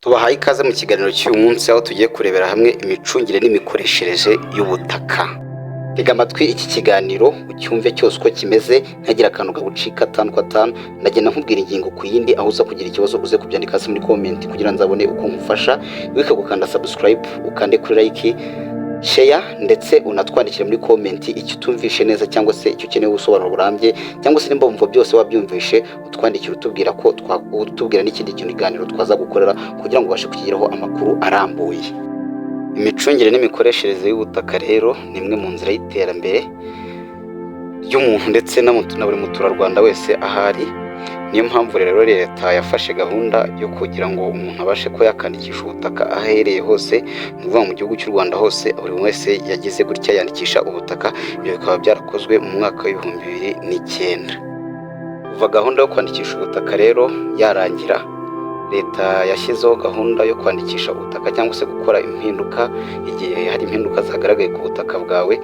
Tubahaye ikaze mu kiganiro cy'uyu munsi aho tugiye kurebera hamwe imicungire n'imikoreshereze y'ubutaka. Tega amatwi iki kiganiro ucyumve cyose uko kimeze, ntagira akantu gabucika atanu kwa atanu, ndagenda nkubwira ingingo ku yindi, aho uza kugira ikibazo uze kubyandika hasi muri comment kugira nzabone uko ngufasha. Wibuke gukanda subscribe, ukande kuri like, share ndetse unatwandikire muri comment icyo utumvishe neza cyangwa se icyo ukeneye ubusobanuro burambye, cyangwa se nimba wumva byose wabyumvishe utwandikire utubwira ko utubwira n'ikindi kintu iganiro twaza gukorera kugira ngo ubashe kugeraho amakuru arambuye. Imicungire n'imikoreshereze y'ubutaka rero ni imwe mu nzira y'iterambere ry'umuntu ndetse na buri muturarwanda wese ahari. Niyo mpamvu rero leta yafashe gahunda yo kugira ngo umuntu abashe ko yakandikisha ubutaka ahereye hose, ni ukuvuga mu gihugu cy'u Rwanda hose buri wese yagize gutya yandikisha ubutaka. Ibyo bikaba byarakozwe mu mwaka w'2009. Kuva gahunda yo kwandikisha ubutaka rero yarangira, leta yashyizeho gahunda yo kwandikisha ubutaka cyangwa se gukora impinduka igihe hari impinduka zagaragaye ku butaka bwawe.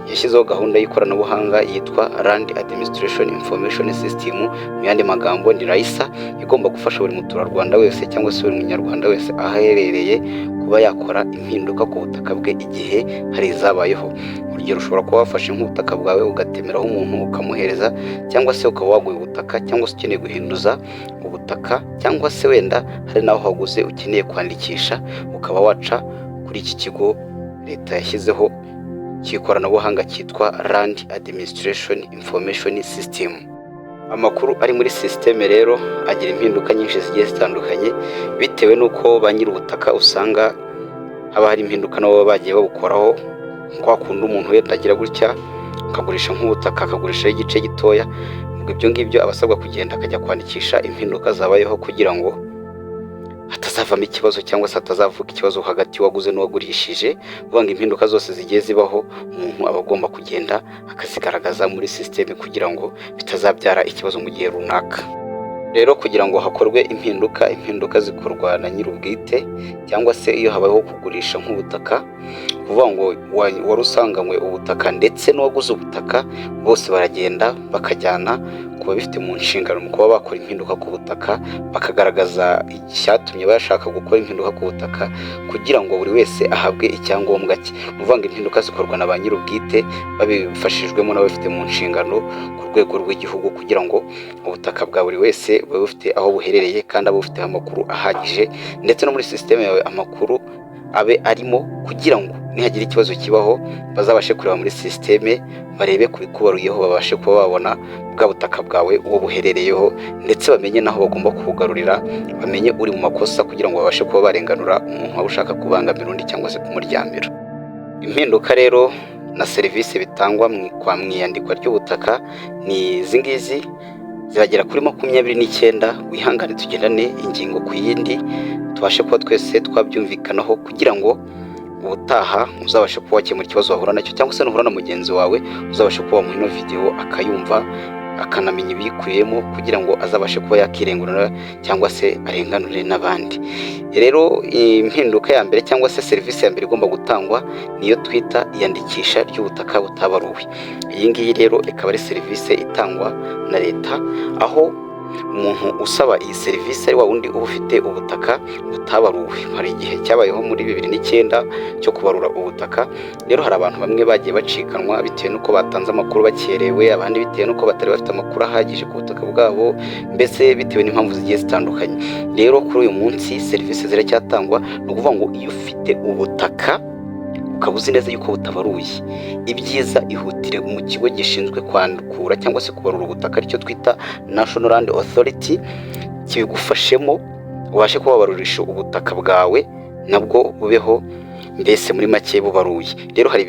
Yashyizeho gahunda y'ikoranabuhanga yitwa Land Administration Information System, mu yandi magambo ni RAISA, igomba gufasha buri muturarwanda wese cyangwa se buri munyarwanda wese aherereye kuba yakora impinduka ku butaka bwe igihe hari izabayeho. Urugero, ushobora kuba wafashe nk'ubutaka bwawe ugatemeraho umuntu ukamuhereza, cyangwa se ukaba waguye ubutaka, cyangwa se ukeneye guhinduza ubutaka, cyangwa se wenda hari n'aho waguze ukeneye kwandikisha, ukaba waca kuri iki kigo leta yashyizeho cy'ikoranabuhanga cyitwa Land Administration Information System. Amakuru ari muri systeme rero agira impinduka nyinshi zigiye zitandukanye bitewe n'uko ba nyir'ubutaka usanga haba hari impinduka nabo bagiye babukoraho. Kwa kundi umuntu wenda agira gutya akagurisha nk'ubutaka, akagurisha igice gitoya, ibyo ngibyo abasabwa kugenda akajya kwandikisha impinduka zabayeho kugira ngo hatazavamo ikibazo cyangwa se hatazavuka ikibazo hagati y'uwaguze n'uwagurishije. Uvuga ngo impinduka zose zigiye zibaho umuntu aba agomba kugenda akazigaragaza muri systeme kugira ngo bitazabyara ikibazo mu gihe runaka. Rero kugira ngo hakorwe impinduka zikorwa na nyir'ubwite, cyangwa se iyo habayeho kugurisha nk'ubutaka, kuvuga ngo wari usanganywe ubutaka ndetse n'uwaguze ubutaka, bose baragenda bakajyana kuba bifite mu nshingano mu kuba bakora impinduka ku butaka, bakagaragaza icyatumye bashaka gukora impinduka ku butaka kugira ngo buri wese ahabwe icyangombwa cye. Uvuga ngo impinduka zikorwa na ba nyir'ubwite babifashijwemo n'abafite mu nshingano ku rwego rw'igihugu kugira ngo ubutaka bwa buri wese bube bufite aho buherereye kandi abe bufite amakuru ahagije, ndetse no muri systeme yawe amakuru abe arimo kugira ngo nihagira ikibazo kibaho bazabashe kureba muri systeme, barebe kubikubaruyeho, babashe kuba babona bwa butaka bwawe uwo buherereyeho, ndetse bamenye naho bagomba kubugarurira, bamenye uri mu makosa kugira ngo babashe kuba barenganura umuntu waba ushaka kubangamira undi cyangwa se kumuryamira. Impinduka rero na serivisi bitangwa mu iyandikwa ry'ubutaka ni izi ngizi, ziragera kuri 29. Wihangane tugendane ingingo ku yindi tubashe kuba twese twabyumvikanaho kugira ngo ubutaha uzabashe kuba wakemura ikibazo wahura nacyo, cyangwa se nuhura na mugenzi wawe uzabashe kuba wamuha ino video akayumva akanamenya ibikuyemo kugira ngo azabashe kuba yakirengurira cyangwa se arenganure n'abandi. Rero impinduka ya mbere cyangwa se serivisi ya mbere igomba gutangwa niyo twita iyandikisha ry'ubutaka butabaruwe. Iyi ngiyi rero ikaba ari serivisi itangwa na leta, aho umuntu usaba iyi serivisi ari wa wundi uba ufite ubutaka butabaruwe. Hari igihe cyabayeho muri 2009 cyo kubarura ubutaka. Rero hari abantu bamwe bagiye bacikanwa bitewe n'uko batanze amakuru bakerewe, abandi bitewe n'uko batari bafite amakuru ahagije ku butaka bwabo, mbese bitewe n'impamvu zigiye zitandukanye. Rero kuri uyu munsi serivisi ziracyatangwa, ni ukuvuga ngo iyo ufite ubutaka ukaba uzi neza yuko butabaruye, ibyiza ihutire mu kigo gishinzwe kwandukura cyangwa se kubarura ubutaka, aricyo twita National Land Authority, kibigufashemo ubashe kuba wabarurisha ubutaka bwawe nabwo bubeho mbese muri make bubaruye. Rero hari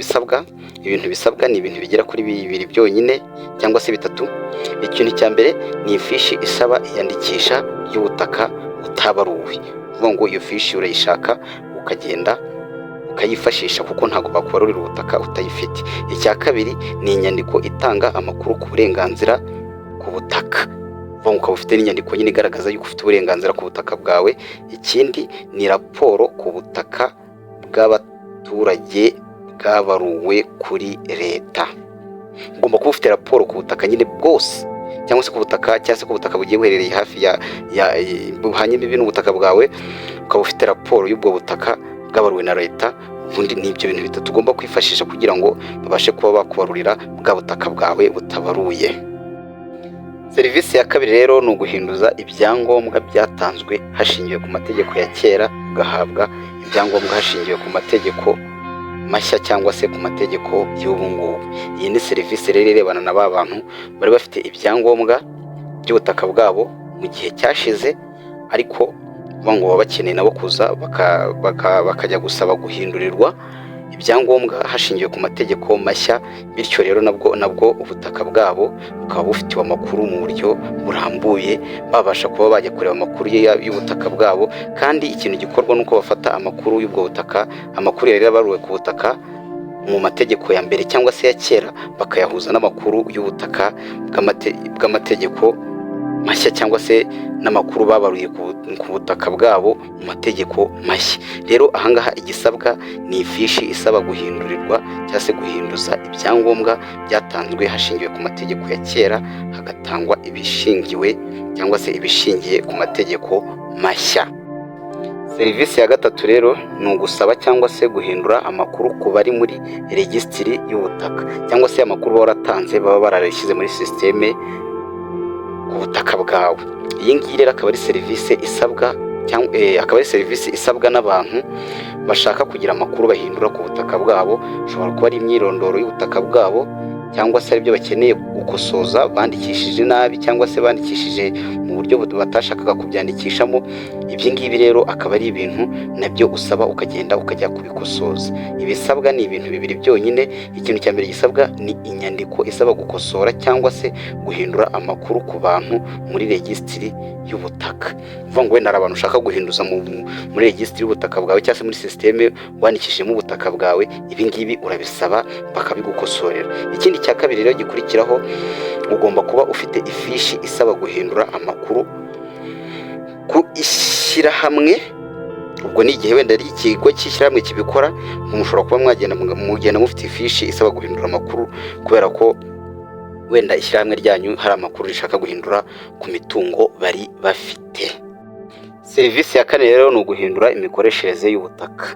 ibintu bisabwa ni ibintu bigera kuri 2 byonyine cyangwa se 3. Ikintu cya mbere ni ifishi isaba iyandikisha ry'ubutaka butabaruwe. Uvuga ngo iyo fishi urayishaka ukagenda ukayifashisha kuko ntago bakubarurira ubutaka utayifite. Icya kabiri ni inyandiko itanga amakuru ku burenganzira ku butaka, uvuga ngo ukaba ufite n'inyandiko nyine igaragaza yuko ufite uburenganzira ku butaka bwawe. Ikindi ni raporo ku butaka bw'abaturage bwabaruwe kuri leta. Ugomba kuba ufite raporo ku butaka nyine bwose cyangwa se ku butaka cyangwa se ku butaka bugiye buherereye hafi buhanye imbibi n'ubutaka bwawe, ukaba ufite raporo y'ubwo butaka bwabaruwe na leta. Ubundi ni ibyo bintu bitatu ugomba kwifashisha kugira ngo babashe kuba bakubarurira bwa butaka bwawe butabaruye. Serivisi ya kabiri rero ni uguhinduza ibyangombwa byatanzwe hashingiwe ku mategeko ya kera, ugahabwa ibyangombwa hashingiwe ku mategeko mashya cyangwa se ku mategeko y'ubu ngubu. Iyi ni serivisi rero irebana na ba bantu bari bafite ibyangombwa by'ubutaka bwabo mu gihe cyashize, ariko ngo baba bakeneye nabo kuza bakajya gusaba guhindurirwa ibyangombwa hashingiwe ku mategeko mashya, bityo rero nabwo ubutaka bwabo bukaba bufitiwe amakuru mu buryo burambuye, babasha kuba bajya kureba amakuru y'ubutaka bwabo. Kandi ikintu gikorwa nuko bafata amakuru y'ubwo butaka, amakuru yari yabaruwe ku butaka mu mategeko ya mbere cyangwa se ya kera, bakayahuza n'amakuru y'ubutaka bw'amategeko mashya cyangwa se n'amakuru babaruye ku butaka bwabo mu mategeko mashya. Rero ahangaha igisabwa ni ifishi isaba guhindurirwa cyangwa se guhinduza ibyangombwa byatanzwe hashingiwe ku mategeko ya kera, hagatangwa ibishingiwe cyangwa se ibishingiye ku mategeko mashya. Serivisi ya gatatu rero ni ugusaba cyangwa se guhindura amakuru ku bari muri regisitiri y'ubutaka, cyangwa se amakuru waratanze baba bararishyize muri sisiteme ku butaka bwawe. Iyi ngiyi rero akaba ari serivisi isabwa n'abantu bashaka kugira amakuru bahindura ku butaka bwabo. Ushobora kuba ari imyirondoro y'ubutaka bwabo, cyangwa se aribyo bakeneye gukosoza bandikishije nabi cyangwa se bandikishije mu buryo batashakaga kubyandikishamo. Ibyo ngibi rero akaba ari ibintu nabyo usaba ukagenda ukajya kubikosoza. Ibisabwa ni ibintu bibiri byonyine. Ikintu cya mbere gisabwa ni inyandiko isaba gukosora cyangwa se guhindura amakuru ku bantu muri regisitiri y'ubutaka. Uvuga ngo wenda hari abantu ushaka guhinduza muri regisitiri y'ubutaka bwawe cyangwa se muri sisiteme wandikishijemo ubutaka bwawe, ibi ngibi urabisaba bakabigukosorera. Ikindi cya kabiri rero gikurikiraho, ugomba kuba ufite ifishi isaba guhindura amakuru ku ishyirahamwe. Ubwo ni igihe wenda ari ikigo cy'ishyirahamwe kibikora, mushobora kuba mugenda mufite ifishi isaba guhindura amakuru kubera ko wenda ishyirahamwe ryanyu hari amakuru rishaka guhindura ku mitungo bari bafite. Serivisi ya kane rero ni uguhindura imikoreshereze y'ubutaka.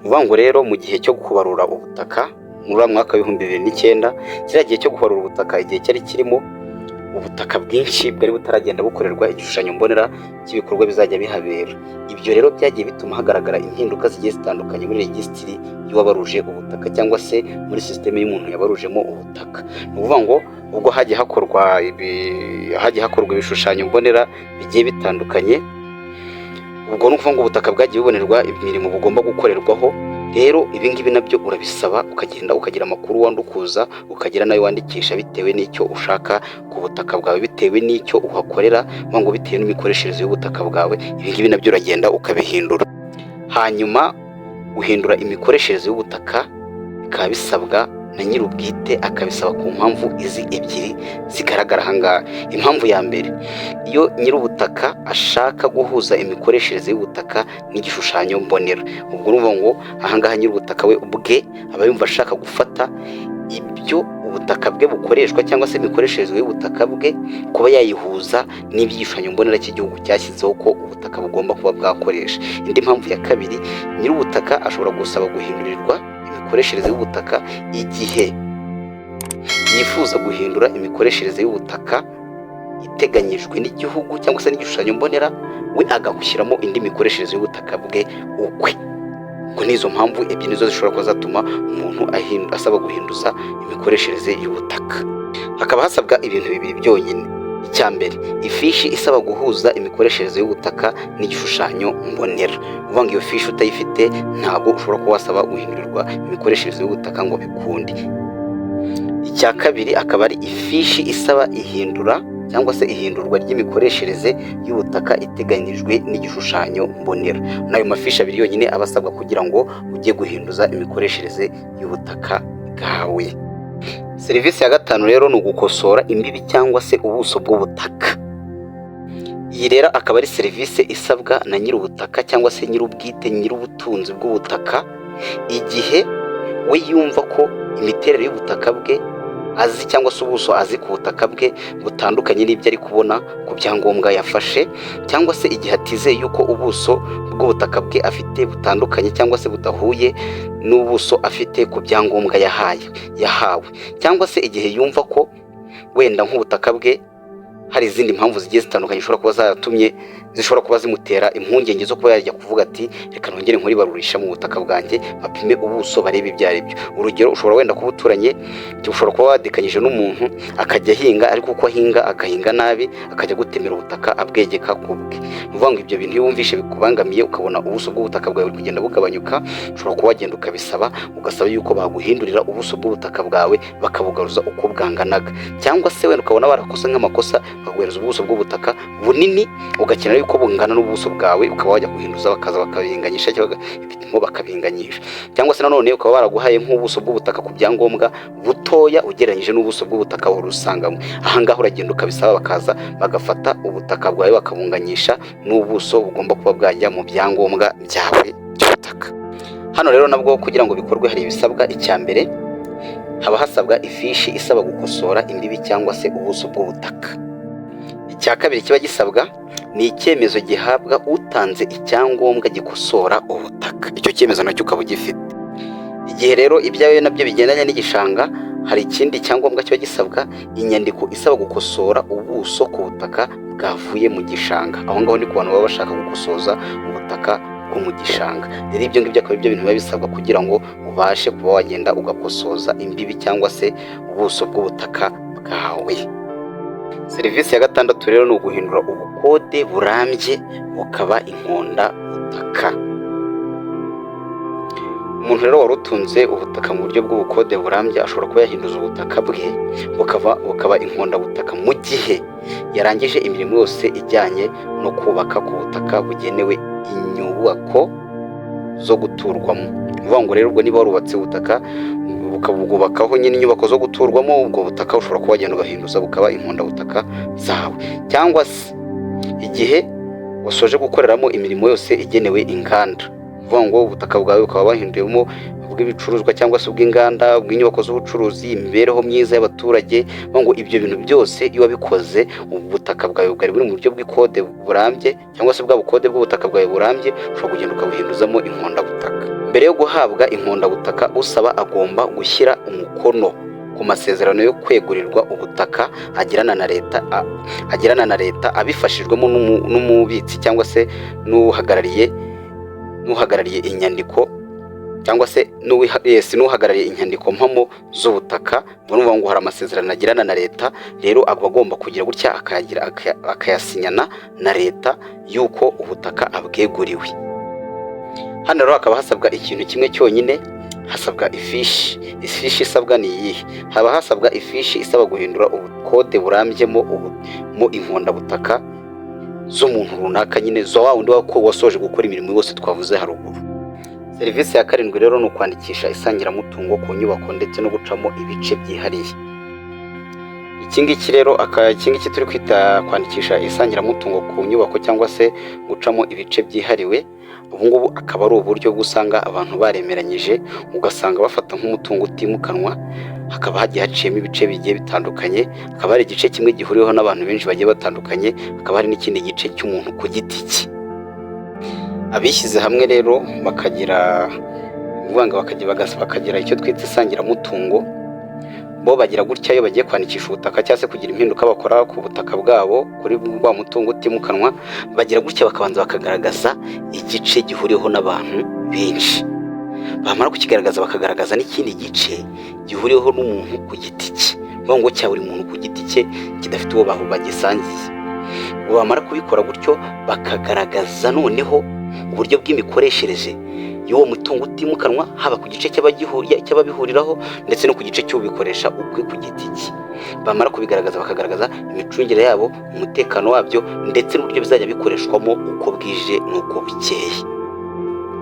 Uvuga ngo rero mu gihe cyo kubarura ubutaka muri mwaka wa 2009, kiriya gihe cyo kubarura ubutaka, igihe cyari kirimo ubutaka bwinshi bwari butaragenda bukorerwa igishushanyo mbonera cy'ibikorwa bizajya bihabera. Ibyo rero byagiye bituma hagaragara impinduka zigiye zitandukanye muri regisitiri y'uwabaruje ubutaka cyangwa se muri sisiteme y'umuntu yabarujemo ubutaka. Ni ukuvuga ngo ubwo hagiye hakorwa ibishushanyo mbonera bigiye bitandukanye, ubwo ni ukuvuga ngo ubutaka bwagiye bubonerwa imirimo bugomba gukorerwaho. Rero ibi ngibi nabyo urabisaba, ukagenda ukagira amakuru wandukuza, ukagira nayo wandikisha bitewe n'icyo ushaka ku butaka bwawe, bitewe n'icyo uhakorera, ngo bitewe n'imikoreshereze y'ubutaka bwawe. Ibi ngibi nabyo uragenda ukabihindura. Hanyuma guhindura imikoreshereze y'ubutaka bikaba bisabwa na nyir'ubwite, akabisaba ku mpamvu izi ebyiri zigaragara ahangaha. Impamvu ya mbere, iyo nyir'ubutaka ashaka guhuza imikoreshereze y'ubutaka n'igishushanyo mbonera. Ubwo urumva ngo ahangaha nyir'ubutaka we ubwe aba yumva ashaka gufata ibyo ubutaka bwe bukoreshwa cyangwa se imikoreshereze y'ubutaka bwe kuba yayihuza n'iby'igishushanyo mbonera cy'igihugu cyashyizeho ko ubutaka bugomba kuba bwakoresha. Indi mpamvu ya kabiri, nyir'ubutaka ashobora gusaba guhindurirwa imikoreshereze y'ubutaka igihe yifuza guhindura imikoreshereze y'ubutaka iteganyijwe n'igihugu cyangwa se n'igishushanyo mbonera, we agahushyiramo indi mikoreshereze y'ubutaka bwe ukwe. Ngo n'izo mpamvu ebyiri nizo zishobora kuba zatuma umuntu asaba guhinduza imikoreshereze y'ubutaka. Hakaba hasabwa ibintu bibiri byonyine. Icya mbere, ifishi isaba guhuza imikoreshereze y'ubutaka n'igishushanyo mbonera. Uvuga ngo iyo fishi utayifite ntabwo ushobora kuba wasaba guhindurirwa imikoreshereze y'ubutaka ngo bikunde. Icya kabiri akaba ari ifishi isaba ihindura cyangwa se ihindurwa ry'imikoreshereze y'ubutaka iteganyijwe n'igishushanyo mbonera. Nayo mafishi abiri yonyine aba asabwa kugira ngo ujye guhinduza imikoreshereze y'ubutaka bwawe. Serivisi ya gatanu rero ni ugukosora imbibi cyangwa se ubuso bw'ubutaka. Iyi rero akaba ari serivisi isabwa na nyir'ubutaka cyangwa se nyir'ubwite, nyir'ubutunzi bw'ubutaka, igihe we yumva ko imiterere y'ubutaka bwe azi cyangwa se ubuso azi ku butaka bwe butandukanye n'ibyo ari kubona ku byangombwa yafashe, cyangwa se igihe atizeye yuko ubuso bw'ubutaka bwe afite butandukanye cyangwa se budahuye n'ubuso afite ku byangombwa yahawe, cyangwa se igihe yumva ko wenda nk'ubutaka bwe hari izindi mpamvu zigiye zitandukanye zishobora kuba zimutera impungenge zo kuba yajya kuvuga ati reka nongere nkuribarurisha mu butaka bwanjye bapime ubuso barebe ibyo ari byo. Urugero, ushobora wenda kuba uturanye, ushobora kuba wadekanyije n'umuntu akajya ahinga, ariko uko ahinga agahinga nabi akajya gutemera ubutaka abwegeka ku bwe. Ni ukuvuga ngo ibyo bintu iyo wumvishe bikubangamiye ukabona ubuso bw'ubutaka bwawe buri kugenda bugabanyuka, ushobora kuba wagenda ugasaba yuko baguhindurira ubuso bw'ubutaka bwawe bakabugaruza uko bwanganaga, cyangwa se wenda ukabona barakoze nk'amakosa bakaguhereza ubuso bw'ubutaka bunini ugakenera yuko bungana n'ubuso bwawe, ukaba wajya guhinduza bakaza bakabinganyisha cyangwa ibipimo bakabinganyisha, cyangwa se nanone ukaba baraguhaye nk'ubuso bw'ubutaka ku byangombwa butoya ugereranyije n'ubuso bw'ubutaka wari usangamo. Aha ngaha uragenda ukabisaba bakaza bagafata ubutaka bwawe bakabunganyisha n'ubuso bugomba kuba bwajya mu byangombwa byawe by'ubutaka. Hano rero nabwo kugira ngo bikorwe hari ibisabwa. Icya mbere, haba hasabwa ifishi isaba gukosora imbibi cyangwa se ubuso bw'ubutaka. Icya kabiri kiba gisabwa ni icyemezo gihabwa utanze icyangombwa gikosora ubutaka, icyo cyemezo nacyo ukaba ugifite. Igihe rero ibyawe nabyo bigendanye n'igishanga, hari ikindi cyangombwa kiba gisabwa, inyandiko isaba gukosora ubuso ku butaka bwavuye mu gishanga. Aho ngaho ni ku bantu baba bashaka gukosoza ubutaka bwo mu gishanga. Rero ibyo ngibyo akaba ibyo bintu biba bisabwa kugira ngo ubashe kuba wagenda ugakosoza imbibi cyangwa se ubuso bw'ubutaka bwawe. Serivisi ya gatandatu rero ni uguhindura ubukode burambye bukaba inkonda butaka. Umuntu rero wari utunze ubutaka mu buryo bw'ubukode burambye ashobora kuba yahinduza ubutaka bwe bukaba inkonda butaka mu gihe yarangije imirimo yose ijyanye no kubaka ku butaka bugenewe inyubako zo guturwamo. Ni ukuvuga ngo rero ubwo niba warubatse ubutaka ukabwubakaho nyine inyubako zo guturwamo, ubwo butaka ushobora kuba wagenda ugahinduza bukaba inkonda butaka zawe. Cyangwa se igihe wasoje gukoreramo imirimo yose igenewe inganda, uvuga ngo ubutaka bwawe ukaba wahinduyemo ubw'ibicuruzwa cyangwa se ubw'inganda, ubw'inyubako z'ubucuruzi, imibereho myiza y'abaturage. Ngo ibyo bintu byose iyo wabikoze, ubutaka bwawe bwari buri mu buryo bw'ikode burambye cyangwa se bwa bukode bw'ubutaka bwawe burambye, ushobora kugenda ukabuhinduzamo inkonda butaka. Mbere yo guhabwa inkonda butaka, usaba agomba gushyira umukono ku masezerano yo kwegurirwa ubutaka agirana na leta abifashijwemo n'umubitsi cyangwa se n'uhagarariye inyandiko cyangwa se n'uhagarariye inyandiko mpamo z'ubutaka. Urumva ngo hari amasezerano agirana na leta, rero aba agomba kugira gutya akayasinyana na leta yuko ubutaka abweguriwe. Hano rero hakaba hasabwa ikintu kimwe cyonyine, hasabwa ifishi. Ifishi isabwa ni iyihe? Haba hasabwa ifishi isaba guhindura ubukode burambyemo inkonda butaka z'umuntu runaka, nyine zo wa wundi wasoje gukora imirimo yose twavuze haruguru. Serivisi ya karindwi rero ni ukwandikisha isangiramutungo ku nyubako ndetse no gucamo ibice byihariye. Iki ngiki turi kwita kwandikisha isangiramutungo ku nyubako cyangwa se gucamo ibice byihariwe. Ubu ngubu akaba ari uburyo gusanga abantu baremeranyije, ugasanga bafata nk'umutungo utimukanwa, hakaba hagiye haciyemo ibice bigiye bitandukanye. Hakaba hari igice kimwe gihuriweho n'abantu benshi bagiye batandukanye, hakaba hari n'ikindi gice cy'umuntu ku giti cye. Abishyize hamwe rero bakagira icyo twita isangiramutungo, bo bagira gutya iyo bagiye kwandikisha ubutaka cyangwa se kugira impinduka bakora ku butaka bwabo kuri wa mutungo utimukanwa, bagira gutya bakabanza bakagaragaza igice gihuriweho n'abantu benshi. Bamara kukigaragaza bakagaragaza n'ikindi gice gihuriweho n'umuntu ku giti cye, ngo cya buri muntu ku giti cye kidafite uwo bagisangiye. Bamara kubikora gutyo bakagaragaza noneho uburyo bw'imikoreshereze y'uwo mutungo utimukanwa, haba ku gice cy'ababihuriraho ndetse no ku gice cy'ubikoresha ukwe ku giti cye. Bamara kubigaragaza bakagaragaza imicungire yabo, umutekano wabyo ndetse n'uburyo bizajya bikoreshwamo uko bwije n'uko bukeye.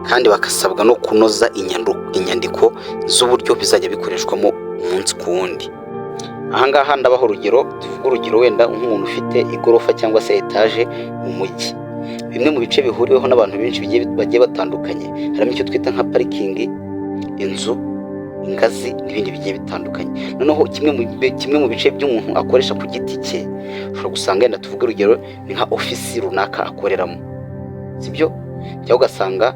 Kandi bakasabwa no kunoza inyandiko z'uburyo bizajya bikoreshwamo umunsi ku wundi. Aha ngaha ndabaho urugero, tuvuga urugero wenda nk'umuntu ufite igorofa cyangwa se etaje mu mujyi. Bimwe mu bice bihuriweho n'abantu benshi bagiye batandukanye, harimo icyo twita nka parikingi, inzu ingazi n'ibindi bigiye bitandukanye. Noneho kimwe mu bice by'umuntu akoresha ku giti cye, ushobora gusanga yenda tuvuge urugero ni nka ofisi runaka akoreramo, sibyo, cyangwa ugasanga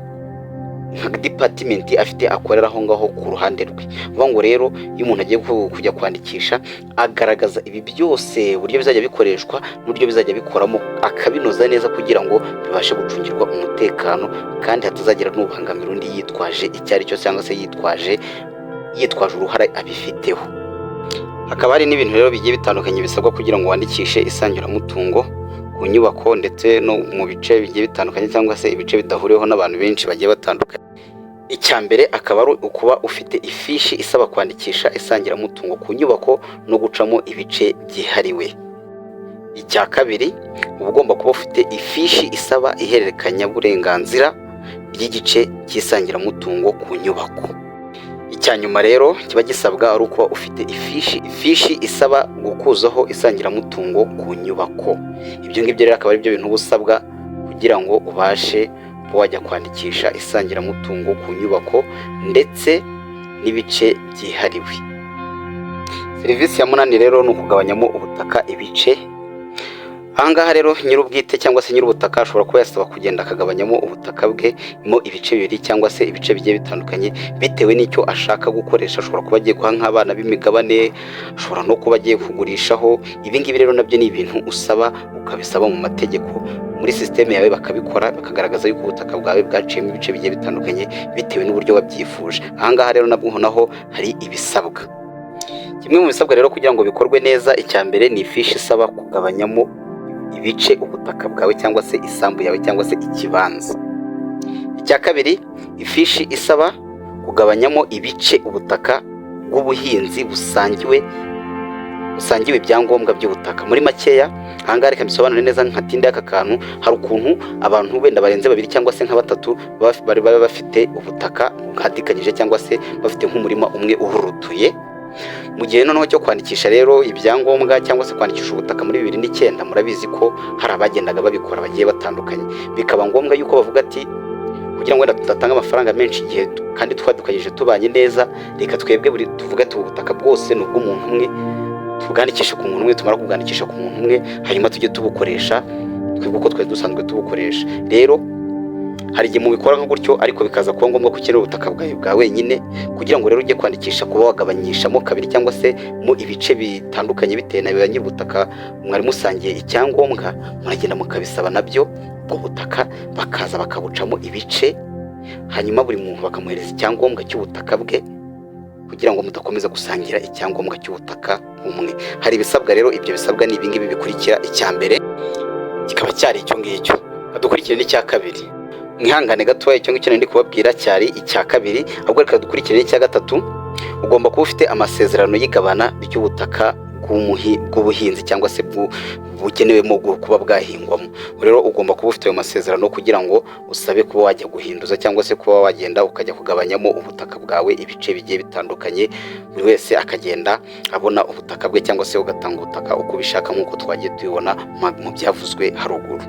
nka department afite akorera aho ngaho ku ruhande rwe. Vuga ngo rero iyo umuntu agiye kujya kwandikisha, agaragaza ibi byose uburyo bizajya bikoreshwa n'uburyo bizajya bikoramo, akabinoza neza kugira ngo bibashe gucungirwa umutekano kandi hatazagira n'ubangamira undi yitwaje icyo ari cyo cyangwa se yitwaje uruhare abifiteho. Hakaba hari n'ibintu rero bigiye bitandukanye bisabwa kugira ngo wandikishe isangiramutungo ku nyubako ndetse no mu bice bigiye bitandukanye cyangwa se ibice bidahuriweho n'abantu benshi bagiye batandukanye. Icya mbere akaba ari ukuba ufite ifishi isaba kwandikisha isangiramutungo ku nyubako no gucamo ibice byihariwe. Icya kabiri uba ugomba kuba ufite ifishi isaba ihererekanyaburenganzira ry'igice cy'isangiramutungo ku nyubako. Icya nyuma rero kiba gisabwa ari ukuba ufite ifishi isaba gukuzaho isangiramutungo ku nyubako. Ibyo ngibyo rero akaba ari byo bintu busabwa kugira ngo ubashe wajya kwandikisha isangiramutungo ku nyubako ndetse n'ibice byihariwe. Serivisi ya munani rero ni ukugabanyamo ubutaka ibice. Ahangaha rero nyir'ubwite cyangwa se nyir'ubutaka ashobora kuba yasaba kugenda akagabanyamo ubutaka bwe mo ibice bibiri cyangwa se ibice bigiye bitandukanye bitewe n'icyo ashaka gukoresha. Ashobora kuba agiye guha nk'abana b'imigabane, ashobora no kuba agiye kugurishaho. Ibi ngibi rero nabyo ni ibintu usaba, ukabisaba mu mategeko, muri sisiteme yawe bakabikora, bakagaragaza yuko ubutaka bwawe bwaciyemo ibice bigiye bitandukanye bitewe n'uburyo wabyifuje. Ahangaha rero naho hari ibisabwa. Kimwe mu bisabwa rero kugira ngo bikorwe neza, icya mbere ni ifishi isaba kugabanyamo ibice ubutaka bwawe cyangwa se isambu yawe cyangwa se ikibanza. Icya kabiri, ifishi isaba kugabanyamo ibice ubutaka bw'ubuhinzi busangiwe ibyangombwa by'ubutaka. Muri makeya ahangaha reka mbisobanure neza nkatinde aka kantu. Hari ukuntu abantu wenda barenze babiri cyangwa se nka batatu baba bafite ubutaka bwadikanyije cyangwa se bafite nk'umurima umwe uhurutuye. Mu gihe noneho cyo kwandikisha rero ibyangombwa cyangwa se kwandikisha ubutaka muri 2009, murabizi ko hari abagendaga babikora bagiye batandukanye. Bikaba ngombwa yuko bavuga ati kugira ngo wenda tudatanga amafaranga menshi igihe kandi twadukanyije tubanye neza, reka twebwe tuvuga ati ubutaka bwose ni ubw'umuntu umwe, tubwandikishe ku muntu umwe, tumara kubwandikisha ku muntu umwe hanyuma tujye tubukoresha twebwe uko twari dusanzwe tubukoresha. Rero hari igihe mubikora nko gutyo ariko bikaza kuba ngombwa ko ukenera ubutaka bwawe bwa wenyine, kugira ngo rero ujye kwandikisha kuba wagabanyishamo kabiri cyangwa se mu ibice bitandukanye bitewe na nyir'ubutaka mwari musangiye icyangombwa, muragenda mukabisaba nabyo. Ubwo butaka bakaza bakabucamo ibice, hanyuma buri muntu bakamuhereza icyangombwa cy'ubutaka bwe kugira ngo mudakomeza gusangira icyangombwa cy'ubutaka umwe. Hari ibisabwa rero, ibyo bisabwa ni ibingibi bikurikira. Icya mbere kikaba cyari icyo ngicyo, dukurikire n'icya kabiri. Mwihangane gatoya, icyo ngicyo ndi kubabwira cyari icya kabiri, ahubwo reka dukurikire n'icya gatatu. Ugomba kuba ufite amasezerano y'igabana ry'ubutaka bw'ubuhinzi cyangwa se bugenewemo kuba bwahingwamo. Rero ugomba kuba ufite ayo masezerano kugira ngo usabe kuba wajya guhinduza cyangwa se kuba wagenda ukajya kugabanyamo ubutaka bwawe ibice bigiye bitandukanye, buri wese akagenda abona ubutaka bwe cyangwa se ugatanga ubutaka uko ubishaka nk'uko twagiye tubibona mu byavuzwe haruguru.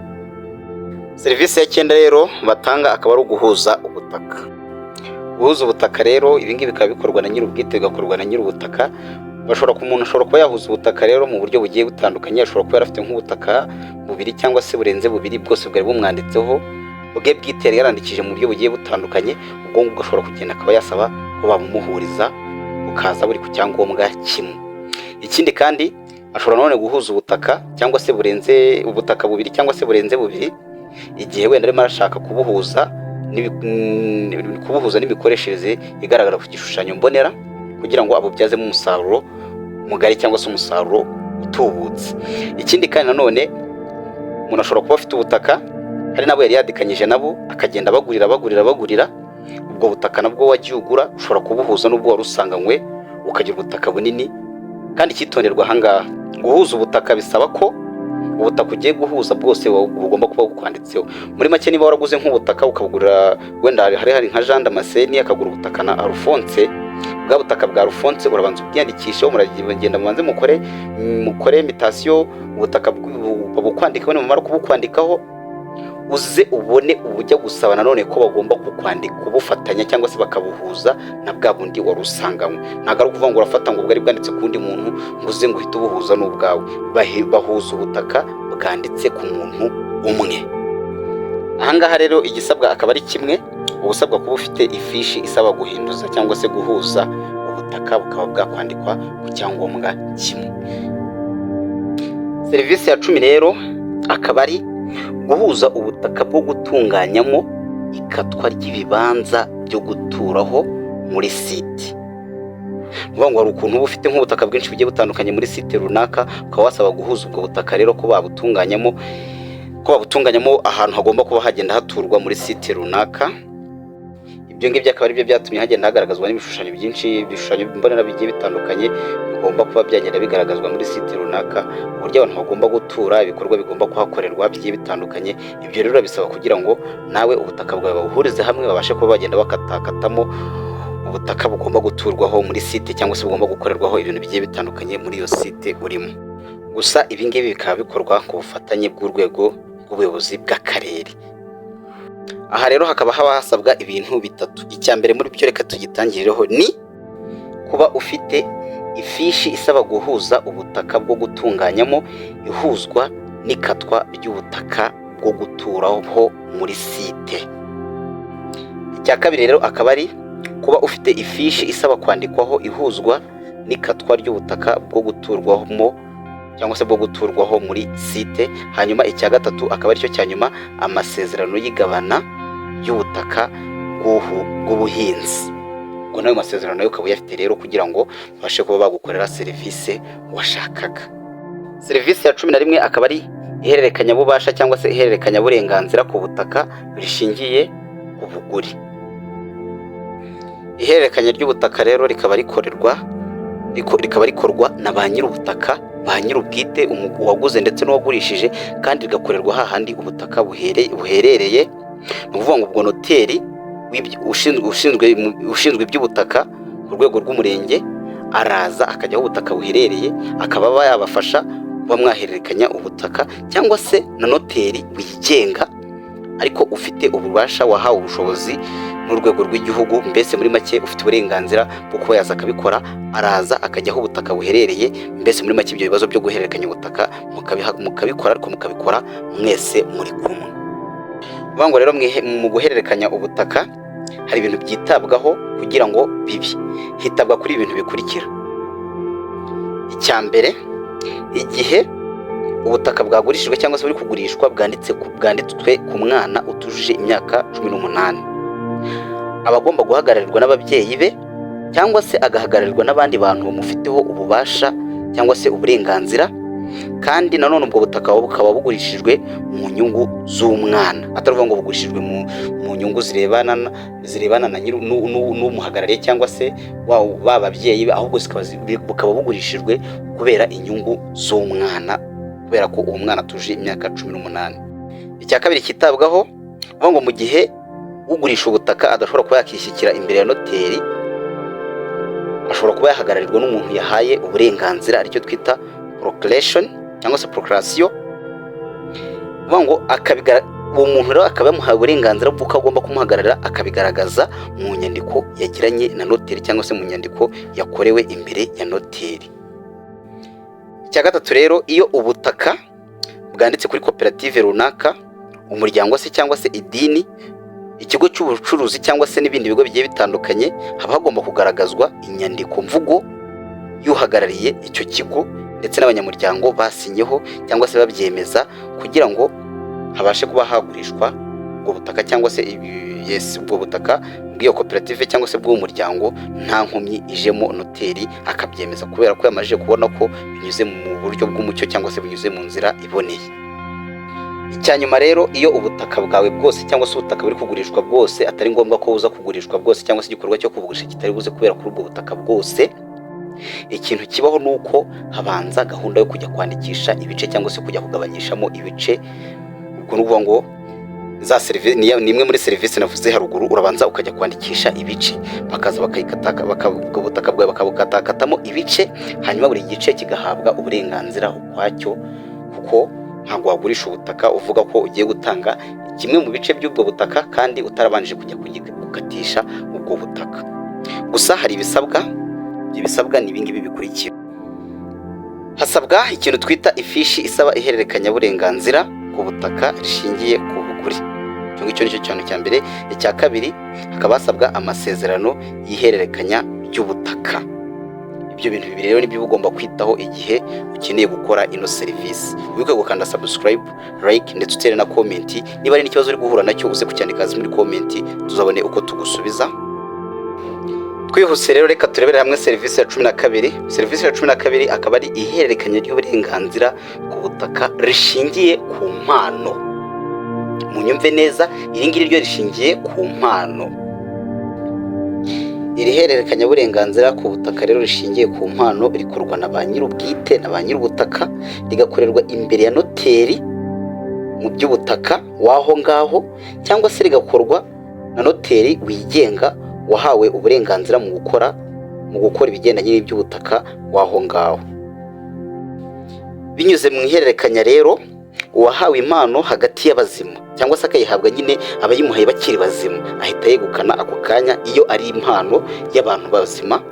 Serivisi ya 9 rero batanga akaba ari uguhuza ubutaka. Guhuza ubutaka rero ibingibi bikaba bikorwa na nyir'ubwite, bigakorwa na nyir'ubutaka. Umuntu ashobora kuba yahuza ubutaka rero mu buryo bugiye butandukanye. Ashobora kuba yarafite nk'ubutaka bubiri cyangwa se burenze bubiri, bwose bwari bumwanditseho bwe bwite, yari yarandikije mu buryo bugiye butandukanye. Ubwo ngubwo ashobora kugenda akaba yasaba ko bamumuhuriza bukaza buri ku cyangombwa kimwe. Ikindi kandi ashobora none guhuza ubutaka cyangwa se burenze ubutaka bubiri cyangwa se burenze bubiri, igihe wenda arimo arashaka kubuhuza n'imikoreshereze igaragara ku gishushanyo mbonera kugira ngo abubyazemo umusaruro mugari cyangwa se umusaruro utubutse. Ikindi kandi nanone umuntu ashobora kuba afite ubutaka hari nabo yari yadikanyije nabo, akagenda bagurira. Ubwo butaka nabwo wagiye ugura ushobora kubuhuza n'ubwo wari usanganywe ukagira ubutaka bunini. Kandi cyitonderwa ahangaha, guhuza ubutaka bisaba ko ubutaka ugiye guhuza bwose bugomba kuba bukwanditseho. Muri make niba waraguze nk'ubutaka ukabugura, wenda hari nka Jean Damascene akagura ubutaka na Alphonse, bwa butaka bwa Alphonse urabanza ubyandikisheho, muragenda mubanze mukore imitation, ubutaka babukwandikaho. Nimumara kubukwandikaho uze ubone ubujya gusaba nanone ko bagomba kukwandika ubufatanya cyangwa se bakabuhuza na bwa bundi wari usanganywe. Ntabwo ari ukuvuga ngo urafata ngo bwari bwanditse ku wundi muntu ngo uze ngo uhite ubuhuza n'ubwawe. Bahuza ubutaka bwanditse ku muntu umwe. Ahangaha rero igisabwa akaba ari kimwe, ubusabwa kuba ufite ifishi isaba guhinduza cyangwa se guhuza ubutaka bukaba bwakwandikwa ku cyangombwa kimwe. Serivisi ya 10 rero akaba ari guhuza ubutaka bwo gutunganyamo ikatwa ry'ibibanza byo guturaho muri site. Ngo hari ukuntu uba ufite nk'ubutaka bwinshi bugiye butandukanye muri site runaka, ukaba wasaba guhuza ubwo butaka rero ko babutunganyamo ahantu hagomba kuba hagenda haturwa muri site runaka. Ibyo ngibyo akaba ari byo byatumye hagenda hagaragazwa n'ibishushanyo byinshi, ibishushanyo mbonera bigiye bitandukanye bigomba kuba byagenda bigaragazwa muri site runaka, uburyo abantu bagomba gutura, ibikorwa bigomba kuhakorerwa bigiye bitandukanye. Ibyo rero bisaba kugira ngo nawe ubutaka bwawe babuhurize hamwe, babashe kuba bagenda bakatakatamo ubutaka bugomba guturwaho muri site cyangwa se bugomba gukorerwaho ibintu bigiye bitandukanye muri iyo site urimo. Gusa ibi ngibi bikaba bikorwa ku bufatanye bw'urwego rw'ubuyobozi bw'akarere. Aha rero hakaba haba hasabwa ibintu bitatu. Icya mbere muri byo reka tugitangirireho ni kuba ufite ifishi isaba guhuza ubutaka bwo gutunganyamo ihuzwa n'ikatwa ry'ubutaka bwo guturaho muri site. Icya kabiri rero akaba ari kuba ufite ifishi isaba kwandikwaho ihuzwa n'ikatwa ry'ubutaka bwo guturwamo cyangwa se bwo guturwaho muri site. Hanyuma icya gatatu akaba aricyo cya nyuma, amasezerano y'igabana y'ubutaka bw'ubuhinzi. Ngo nayo masezerano nayo ukaba uyafite rero kugira ngo babashe kuba bagukorera serivisi washakaga. Serivisi ya 11 akaba ari ihererekanyabubasha cyangwa se ihererekanyaburenganzira ku butaka rishingiye ku buguri. Ihererekanya ry'ubutaka rero rikaba rikorwa na ba nyir'ubutaka, ba nyir'ubwite, uwaguze ndetse n'uwagurishije, kandi rigakorerwa hahandi ubutaka buherereye. Ni ukuvuga ngo ubwo noteri ushinzwe iby'ubutaka ku rwego rw'umurenge araza akajya aho ubutaka buherereye, akaba yabafasha kuba mwahererekanya ubutaka, cyangwa se na noteri wigenga ariko ufite ububasha, wahawe ubushobozi n'urwego rw'igihugu. Mbese muri make ufite uburenganzira bwo kuba yaza akabikora, araza akajya aho ubutaka buherereye. Mbese muri make ibyo bibazo byo guhererekanya ubutaka mukabikora, ariko mukabikora mwese muri kumwe. Vuga ngo rero mu guhererekanya ubutaka hari ibintu byitabwaho kugira ngo bibi. Hitabwa kuri ibintu bikurikira. Icya mbere, igihe ubutaka bwagurishijwe cyangwa se buri kugurishwa bwanditswe ku mwana utujuje imyaka 18, abagomba guhagararirwa n'ababyeyi be cyangwa se agahagararirwa n'abandi bantu bamufiteho ububasha cyangwa se uburenganzira. Kandi nanone ubwo butaka bukaba bugurishijwe mu nyungu z'umwana, ataruvuga ngo bugurishijwe mu nyungu zirebana na n'umuhagarariye cyangwa se bababyeyi be, ahubwo bukaba bugurishijwe kubera inyungu z'umwana, kubera ko uwo mwana atuje imyaka 18. Icya kabiri kitabwaho, vuga ngo mu gihe ugurisha ubutaka adashobora kuba yakishyikira imbere ya noteri, ashobora kuba yahagararirwa n'umuntu yahaye uburenganzira, aricyo twita procreation cyangwa se procreation. Vuga ngo uwo muntu rero akaba yamuhaye uburenganzira bw'uko agomba kumuhagararira, akabigaragaza mu nyandiko yagiranye na noteri cyangwa se mu nyandiko yakorewe imbere ya noteri. Icya gatatu rero, iyo ubutaka bwanditse kuri koperative runaka, umuryango se cyangwa se idini, ikigo cy'ubucuruzi cyangwa se n'ibindi bigo bigiye bitandukanye, haba hagomba kugaragazwa inyandiko mvugo y'uhagarariye icyo kigo ndetse n'abanyamuryango basinyeho cyangwa se babyemeza, kugira ngo habashe kuba hagurishwa ubwo butaka cyangwa se ubwo butaka bw'iyo koperative cyangwa se bw'uwo muryango nta nkomyi ijemo, noteri akabyemeza kubera ko yamajije kubona ko binyuze mu buryo bw'umucyo cyangwa se binyuze mu nzira iboneye. Icya nyuma rero, iyo ubutaka bwawe bwose cyangwa se ubutaka buri kugurishwa bwose atari ngombwa ko buza kugurishwa bwose, cyangwa se igikorwa cyo kubugurisha kitari buze kubera kuri ubwo butaka bwose, ikintu kibaho nuko habanza gahunda yo kujya kwandikisha ibice cyangwa se kujya kugabanyishamo ibice. Ubwo nuvuga ngo za serivisi ni imwe muri serivisi navuze haruguru, urabanza ukajya kwandikisha ibice, bakaza ubwo butaka bwawe bakabukatakatamo ibice, hanyuma buri gice kigahabwa uburenganzira ukwacyo, kuko ntabwo wagurisha ubutaka uvuga ko ugiye gutanga kimwe mu bice by'ubwo butaka kandi utarabanje kujya gukatisha ubwo butaka. Gusa hari ibisabwa, ibyo bisabwa ni ibingibi bikurikira. Hasabwa ikintu twita ifishi isaba ihererekanyaburenganzira ku butaka rishingiye ku buguri. Icyo ngicyo nicyo cyane cya mbere. Icya kabiri hakaba hasabwa amasezerano y'ihererekanya ry'ubutaka. Ibyo bintu bibiri rero nibyo ugomba kwitaho igihe ukeneye gukora ino serivisi. Wibuke gukanda subscribe, like ndetse utere na comment. Niba ari n'ikibazo uri guhura nacyo uze kucyandika hasi muri comment, tuzabone uko tugusubiza. Twihuse rero reka turebere hamwe serivisi ya 12. Serivisi ya 12 akaba ari ihererekanya ry'uburenganzira ku butaka rishingiye ku mpano. Munyumve neza, iri ngiri ryo rishingiye ku mpano. Iri hererekanya burenganzira ku butaka rero rishingiye ku mpano rikorwa na ba nyir'ubwite na ba nyir'ubutaka, rigakorerwa imbere ya noteri mu by'ubutaka waho ngaho, cyangwa se rigakorwa na noteri wigenga wahawe uburenganzira mu gukora ibigendanye n'iby'ubutaka waho ngaho. Binyuze mu ihererekanya rero, uwahawe impano hagati y'abazima cyangwa se akayihabwa nyine abayimuhaye bakiri bazima, ahita yegukana ako kanya iyo ari impano y'abantu bazima.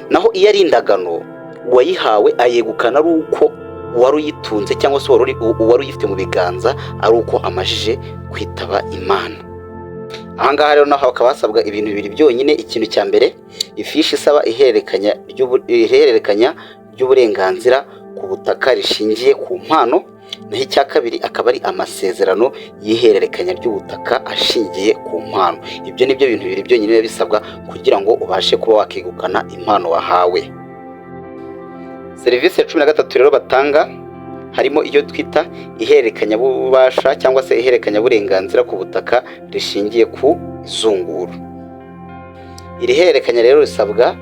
Naho iyo ari indagano, uwayihawe ayegukana ari uko uwari uyitunze cyangwa se uwari uyifite mu biganza ari uko amajije kwitaba Imana. Ahangaha rero naho hakaba hasabwa ibintu bibiri byonyine. Ikintu cya mbere, ifishi isaba ihererekanya ry'uburenganzira ku butaka rishingiye ku mpano. Naho icya kabiri akaba ari amasezerano y'ihererekanya ry'ubutaka ashingiye ku mpano. Ibyo nibyo bintu bibiri byonyine biba bisabwa kugira ngo ubashe kuba wakegukana impano wahawe. Serivisi ya 13 rero batanga harimo iyo twita ihererekanya bubasha cyangwa se ihererekanya burenganzira ku butaka rishingiye ku izungura. Iri hererekanya rero risabwa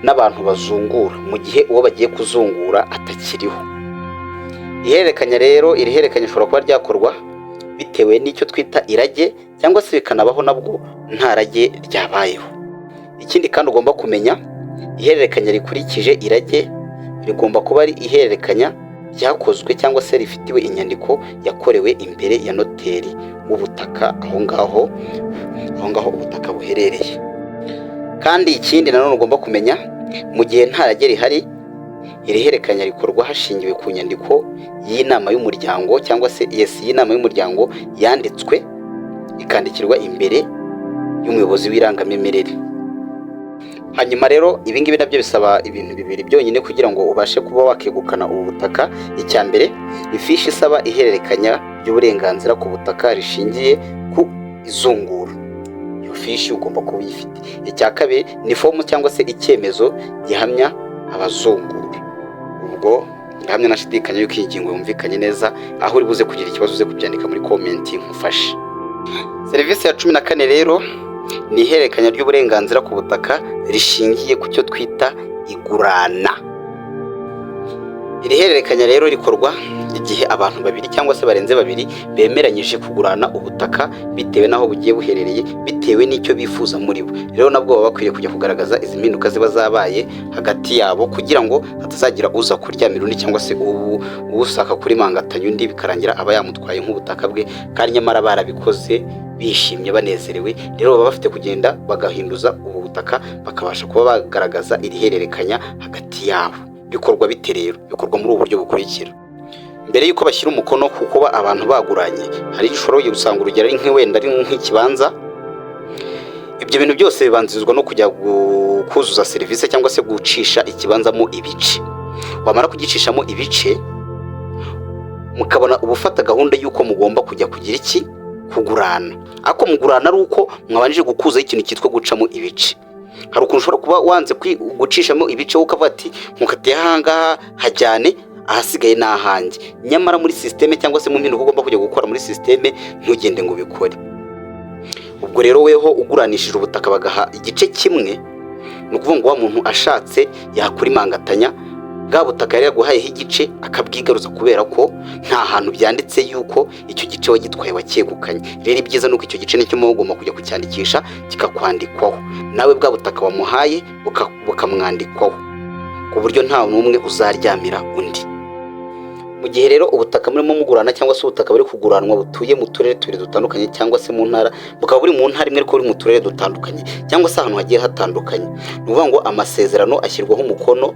n'abantu bazungura mu gihe uwo bagiye kuzungura atakiriho. Ihererekanya rero, iri hererekanya ishobora kuba ryakorwa bitewe n'icyo twita irage, cyangwa se bikanabaho nabwo nta rage ryabayeho. Ikindi kandi ugomba kumenya, ihererekanya rikurikije irage rigomba kuba ari ihererekanya ryakozwe cyangwa se rifitiwe inyandiko yakorewe imbere ya noteri w'ubutaka aho ngaho ubutaka buherereye. Kandi ikindi nanone ugomba kumenya, mu gihe nta rage rihari, iri hererekanya rikorwa hashingiwe ku nyandiko y'inama y'umuryango cyangwa se y'inama y'umuryango yanditswe ikandikirwa imbere y'umuyobozi w'irangamimerere. Hanyuma rero ibingibi nabyo bisaba ibintu bibiri byonyine kugira ngo ubashe kuba wakegukana ubu butaka. Icya mbere, ifishi isaba ihererekanya ry'uburenganzira ku butaka rishingiye ku izungura. Iyo fishi ugomba kuba uyifite. Icya kabiri ni fomu cyangwa se icyemezo gihamya abazungura. Ubwo ndahamya nashidikanya yuko iyi ngingo yumvikanye neza. Aho uri buze kugira ikibazo uze kubyandika muri comment nkufashe. Serivisi ya 14 rero ni ihererekanya ry'uburenganzira ku butaka rishingiye ku cyo twita igurana. Iri hererekanya rero rikorwa igihe abantu babiri cyangwa se barenze babiri bemeranyije kugurana ubutaka bitewe n'aho bugiye buherereye, bitewe n'icyo bifuza muri bo. Rero nabwo baba bakwiriye kujya kugaragaza izi mpinduka ziba zabaye hagati yabo, kugira ngo hatazagira uza kuryamira undi cyangwa se usaka kuri mangatanya undi bikarangira aba yamutwaye nk'ubutaka bwe, kandi nyamara barabikoze bishimye banezerewe. Rero baba bafite kugenda bagahinduza ubu butaka, bakabasha kuba bagaragaza iri hererekanya hagati yabo. Bikorwa bite rero? Bikorwa muri ubu buryo bukurikira. Mbere yuko bashyira umukono ku kuba abantu baguranye, hari igishoro gusanga urugero ari wenda ari nk'ikibanza. Ibyo bintu byose bibanzirizwa no kujya kuzuza serivisi cyangwa se gucisha ikibanzamo ibice. Wamara kugicishamo ibice, mukabona ubufata gahunda y'uko mugomba kujya kugira iki, kugurana. Ako mugurana ari uko mwabanije gukuzaho ikintu cyitwa gucamo ibice. Hari ukuntu ushobora kuba wanze gucishamo ibice ukavuga ati mukatiye ahangaha hajyane, ahasigaye n'ahanjye. Nyamara muri systeme cyangwa se mu mpinduka ugomba kujya gukora muri systeme, ntugende ngo bikore. Ubwo rero weho uguranishije ubutaka bagaha igice kimwe, ni ukuvuga ngo wa muntu ashatse yakurimangatanya bwa butaka yari yaguhayeho igice akabwigaruza, kubera ko nta hantu byanditse yuko icyo gice wagitwaye wacyegukanye. Rero ibyiza nuko icyo gice nicyo mugomba kujya kucyandikisha kikakwandikwaho, nawe bwa butaka wamuhaye bukamwandikwaho, ku buryo nta n'umwe uzaryamira undi. Mu Mu gihe rero ubutaka murimo mugurana cyangwa se ubutaka buri kuguranwa butuye mu turere tubiri dutandukanye cyangwa se mu ntara, bukaba buri mu ntara imwe ariko buri mu turere dutandukanye cyangwa se ahantu hagiye hatandukanye, ni ukuvuga ngo amasezerano ashyirwaho umukono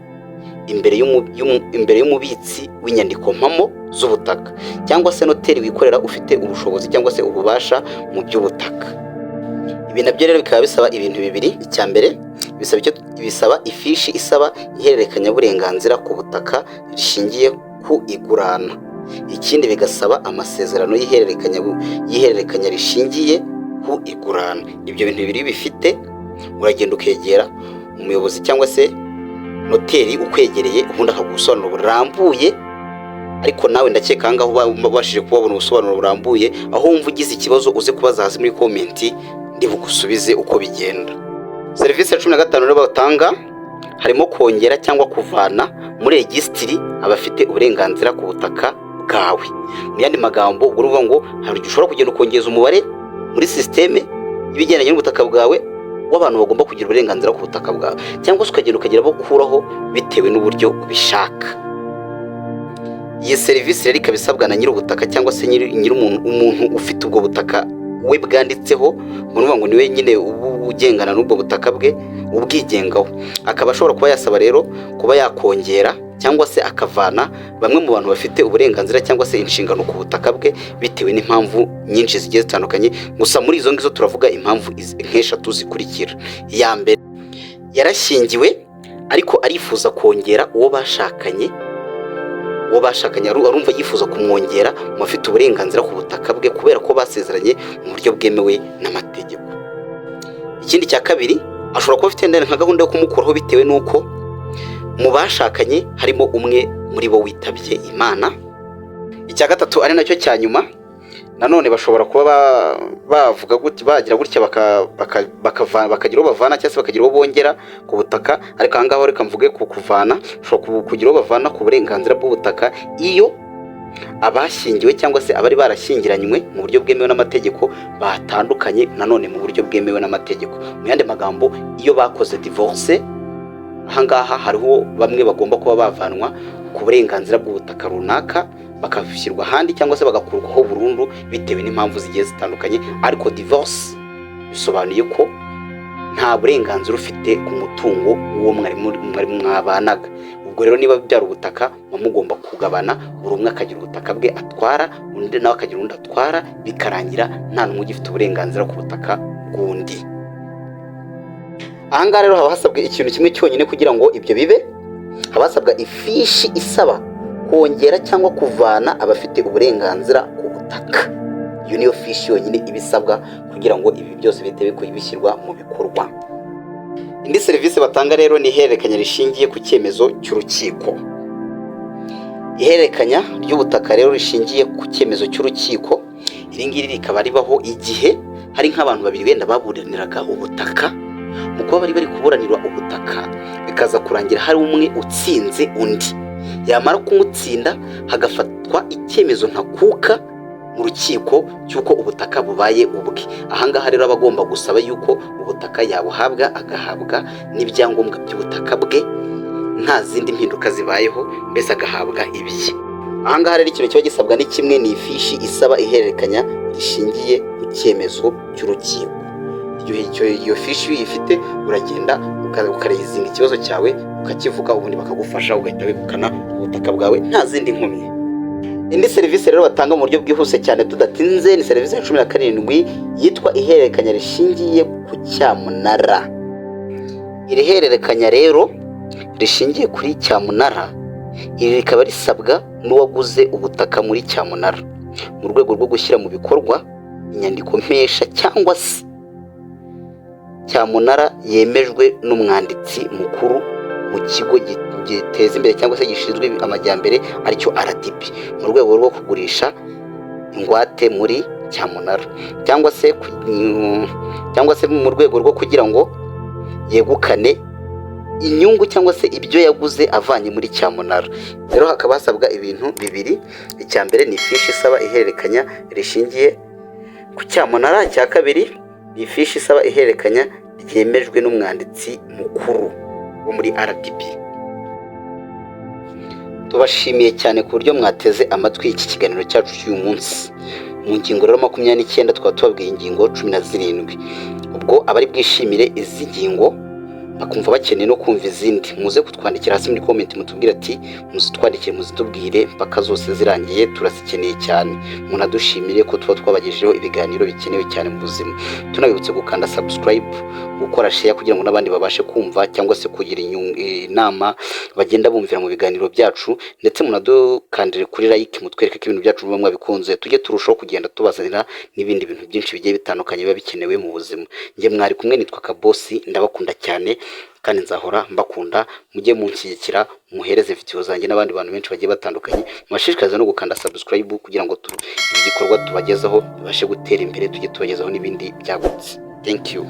imbere y'umubitsi w'inyandiko mpamo z'ubutaka cyangwa se noteri wikorera ufite ubushobozi cyangwa se ububasha mu by'ubutaka. Ibi nabyo rero bikaba bisaba ibintu bibiri. Icya mbere bisaba ifishi isaba ihererekanyaburenganzira ku butaka rishingiye ku igurana. Ikindi bigasaba amasezerano y'ihererekanya rishingiye ku igurana. Ibyo bintu bibiri bifite, uragenda ukegera umuyobozi cyangwa se noteri ukwegereye ubundi akagusobanura burambuye, ariko nawe ndakeka aha ngaho ubashije kubabona ubusobanuro burambuye, aho wumva ugize ikibazo uze kubaza hasi muri komenti ndibugusubize uko bigenda. Serivisi ya 15 rero batanga harimo kongera cyangwa kuvana muri regisitiri abafite uburenganzira ku butaka bwawe. Mu yandi magambo ubwo uruvuga ngo hari igihe ushobora kugenda ukongeza umubare muri systeme y'ibijyanye n'ubutaka bwawe w'abantu bagomba kugira uburenganzira ku butaka bwawe, cyangwa se ukagenda ukagira bakuraho bitewe n'uburyo ubishaka. Iyi serivisi rero ikaba isabwa na nyiri ubutaka cyangwa se umuntu ufite ubwo butaka we bwanditseho, uvuga ngo niwe nyine ugengana n'ubwo butaka bwe ubwigengaho. Akaba ashobora kuba yasaba rero kuba yakongera cyangwa se akavana bamwe mu bantu bafite uburenganzira cyangwa se inshingano ku butaka bwe bitewe n'impamvu nyinshi zigiye zitandukanye. Gusa muri izo ngizo turavuga impamvu nk'eshatu zikurikira. Iya mbere, yarashyingiwe ariko arifuza kongera uwo bashakanye arumva yifuza kumwongera mu bafite uburenganzira ku butaka bwe kubera ko basezeranye mu buryo bwemewe n'amategeko. Ikindi cya kabiri, ashobora kuba afite nka gahunda yo kumukuraho bitewe n'uko mu bashakanye harimo umwe muri bo witabye Imana. Icya gatatu ari nacyo cya nyuma, nanone bashobora kuba bavuga gutya bagira gutya bakagira uwo bavana cyangwa se bakagira uwo bongera ku butaka. Ariko aha ngaho reka mvuge ku kuvana, ushobora kugira uwo bavana ku burenganzira bw'ubutaka iyo abashyingiwe cyangwa se abari barashyingiranywe mu buryo bwemewe n'amategeko batandukanye nanone mu buryo bwemewe n'amategeko. Mu yandi magambo, iyo bakoze divorce, aha ngaha hariho bamwe bagomba kuba bavanwa ku burenganzira bw'ubutaka runaka bakashyirwa ahandi cyangwa se bagakurwaho burundu bitewe n'impamvu zigiye zitandukanye. Ariko divorce bisobanuye ko nta burenganzira ufite ku mutungo w'uwo mwari mwabanaga. Ubwo rero niba byari ubutaka mugomba kugabana, buri umwe akagira ubutaka bwe atwara, undi nawe akagira undi atwara, bikarangira nta n'umwe ugifite uburenganzira ku butaka bw'undi. Aha ngaha rero haba hasabwa ikintu kimwe cyonyine kugira ngo ibyo bibe, haba hasabwa ifishi isaba kongera cyangwa kuvana abafite uburenganzira ku butaka. Iyo niyo fishi yonyine ibisabwa kugira ngo ibi byose bihite bishyirwa mu bikorwa. Indi serivisi batanga rero ni ihererekanya rishingiye ku cyemezo cy'urukiko. Ihererekanya ry'ubutaka rero rishingiye ku cyemezo cy'urukiko, iri ngiri rikaba ribaho igihe hari nk'abantu babiri wenda baburaniraga ubutaka. Mu kuba bari kuburanirwa ubutaka, bikaza kurangira hari umwe utsinze undi, yamara kumutsinda hagafatwa icyemezo ntakuka mu rukiko cy'uko ubutaka bubaye ubwe. Aha ngaha rero aba agomba gusaba yuko ubutaka yabuhabwa, agahabwa n'ibyangombwa by'ubutaka bwe nta zindi mpinduka zibayeho, mbese agahabwa ibye. Aha ngaha rero ikintu kiba gisabwa ni kimwe, ni ifishi isaba ihererekanya rishingiye ku cyemezo cy'urukiko. Iyo fishi uyifite uragenda ukarezinga ikibazo cyawe ukakivuga, ubundi bakagufasha ugahita wegukana ubutaka bwawe nta zindi nkomyi. Indi serivisi rero batanga mu buryo bwihuse cyane tudatinze ni serivisi ya 17 yitwa ihererekanya rishingiye ku cyamunara. Iri hererekanya rero rishingiye kuri cyamunara, iri rikaba risabwa n'uwaguze ubutaka muri cyamunara mu rwego rwo gushyira mu bikorwa inyandiko mpesha cyangwa se cyamunara yemejwe n'umwanditsi mukuru mu kigo giteza imbere cyangwa se gishinzwe amajyambere aricyo RDB, mu rwego rwo kugurisha ingwate muri cyamunara cyangwa se mu rwego rwo kugira ngo yegukane inyungu cyangwa se ibyo yaguze avanye muri cyamunara. Rero hakaba hasabwa ibintu bibiri. Icya mbere ni ifishi isaba ihererekanya rishingiye ku cyamunara, icya kabiri ni ifishi isaba ihererekanya ryemejwe n'umwanditsi mukuru wo muri RDB. Tubashimiye cyane ku buryo mwateze amatwi iki kiganiro cyacu cy'uyu munsi. Mu ngingo rero 29 twaba tubabwiye ingingo 17. Ubwo abari bwishimire izi ngingo bakumva bakeneye no kumva izindi, muze kutwandikira hasi muri comment mutubwire ati muzitwandikire muzitubwire paka zose zirangiye, turazikeneye cyane. Munadushimire ko tuba twabagejejeho ibiganiro bikenewe cyane mu buzima. Tunabibutse gukanda subscribe, gukora share kugira ngo n'abandi babashe kumva cyangwa se kugira inama bagenda bumvira mu biganiro byacu, ndetse munadukandire kuri like mutwereke ko ibintu byacu bamwe bikunze, tujye turushaho kugenda tubazanira n'ibindi bintu byinshi bigiye bitandukanye biba bikenewe mu buzima. Nge mwari kumwe nitwa Kabosi, ndabakunda cyane kandi nzahora mbakunda. Mujye munshyigikira, muhereze video zanjye n'abandi bantu benshi bagiye batandukanye, mubashishikariza no gukanda subscribe kugira ngo igikorwa tubagezaho bibashe gutera imbere, tujye tubagezaho n'ibindi byagutse. Thank you.